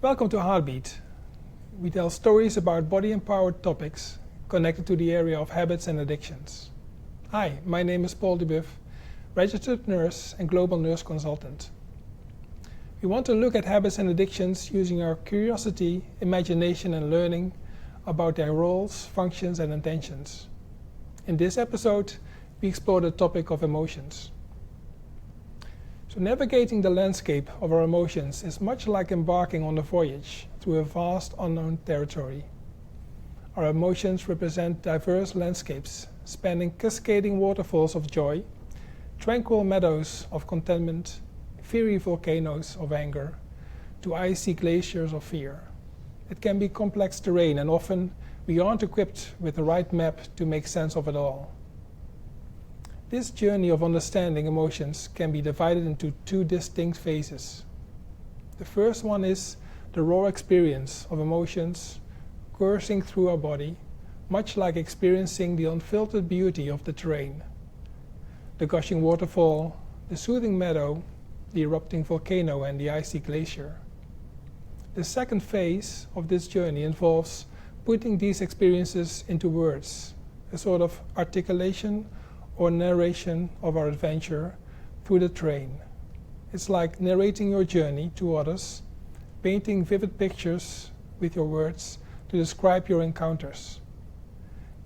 Welcome to Heartbeat. We tell stories about body-empowered topics connected to the area of habits and addictions. Hi, my name is Paul Dubuff, registered nurse and global nurse consultant. We want to look at habits and addictions using our curiosity, imagination and learning about their roles, functions and intentions. In this episode, we explore the topic of emotions. So navigating the landscape of our emotions is much like embarking on a voyage through a vast unknown territory. Our emotions represent diverse landscapes, spanning cascading waterfalls of joy, tranquil meadows of contentment, fiery volcanoes of anger, to icy glaciers of fear. It can be complex terrain, and often we aren't equipped with the right map to make sense of it all. This journey of understanding emotions can be divided into two distinct phases. The first one is the raw experience of emotions coursing through our body, much like experiencing the unfiltered beauty of the terrain. The gushing waterfall, the soothing meadow, the erupting volcano and the icy glacier. The second phase of this journey involves putting these experiences into words, a sort of articulation or narration of our adventure through the terrain. It's like narrating your journey to others, painting vivid pictures with your words to describe your encounters.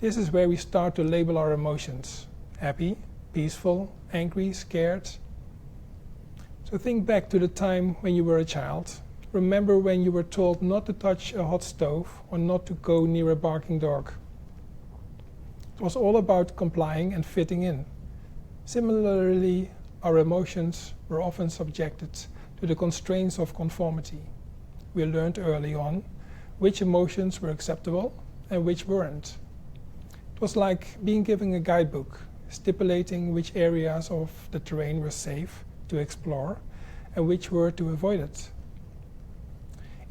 This is where we start to label our emotions: happy, peaceful, angry, scared. So think back to the time when you were a child. Remember when you were told not to touch a hot stove or not to go near a barking dog. It was all about complying and fitting in. Similarly, our emotions were often subjected to the constraints of conformity. We learned early on which emotions were acceptable and which weren't. It was like being given a guidebook, stipulating which areas of the terrain were safe to explore and which were to avoid it.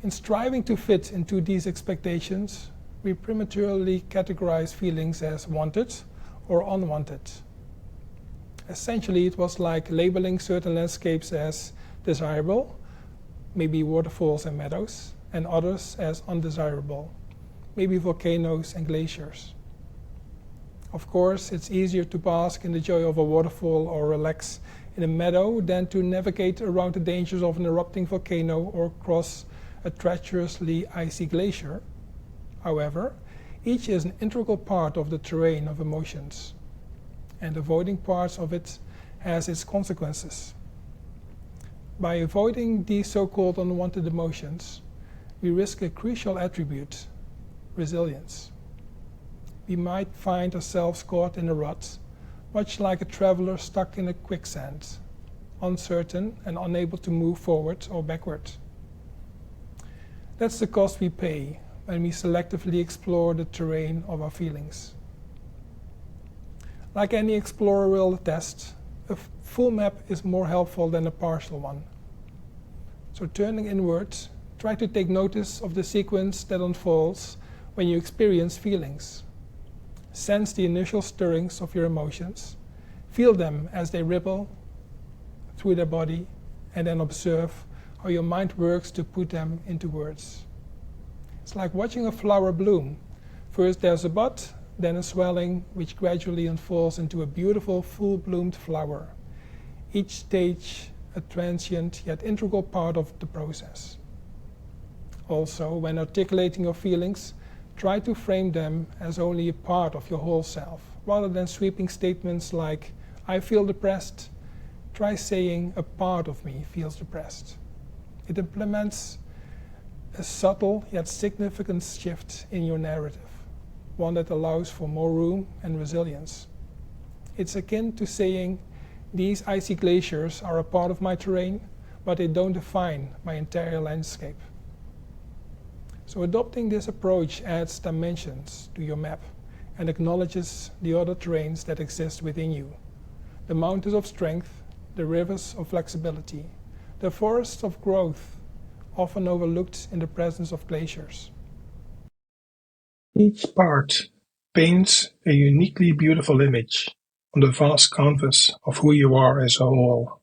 In striving to fit into these expectations, we prematurely categorize feelings as wanted or unwanted. Essentially, it was like labeling certain landscapes as desirable, maybe waterfalls and meadows, and others as undesirable, maybe volcanoes and glaciers. Of course, it's easier to bask in the joy of a waterfall or relax in a meadow than to navigate around the dangers of an erupting volcano or cross a treacherously icy glacier. However, each is an integral part of the terrain of emotions, and avoiding parts of it has its consequences. By avoiding these so-called unwanted emotions, we risk a crucial attribute: resilience. We might find ourselves caught in a rut, much like a traveler stuck in a quicksand, uncertain and unable to move forward or backward. That's the cost we pay when we selectively explore the terrain of our feelings. Like any explorer will attest, a full map is more helpful than a partial one. So turning inwards, try to take notice of the sequence that unfolds when you experience feelings. Sense the initial stirrings of your emotions, feel them as they ripple through their body, and then observe how your mind works to put them into words. It's like watching a flower bloom. First there's a bud, then a swelling, which gradually unfolds into a beautiful, full-bloomed flower. Each stage a transient yet integral part of the process. Also, when articulating your feelings, try to frame them as only a part of your whole self. Rather than sweeping statements like, "I feel depressed," try saying, "A part of me feels depressed." It implements a subtle yet significant shift in your narrative, one that allows for more room and resilience. It's akin to saying, "These icy glaciers are a part of my terrain, but they don't define my entire landscape." So adopting this approach adds dimensions to your map and acknowledges the other terrains that exist within you: the mountains of strength, the rivers of flexibility, the forests of growth, often overlooked in the presence of glaciers. Each part paints a uniquely beautiful image on the vast canvas of who you are as a whole.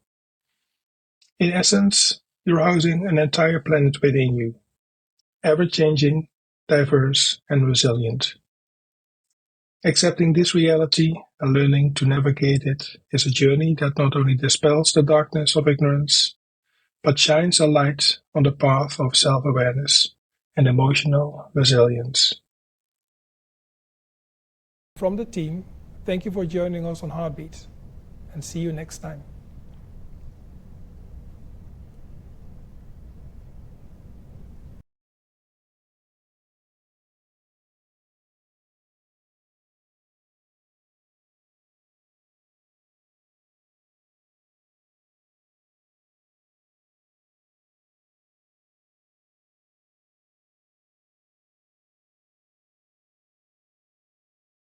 In essence, you're housing an entire planet within you, ever-changing, diverse, and resilient. Accepting this reality and learning to navigate it is a journey that not only dispels the darkness of ignorance, but shines a light on the path of self-awareness and emotional resilience. From the team, thank you for joining us on Heartbeat, and see you next time.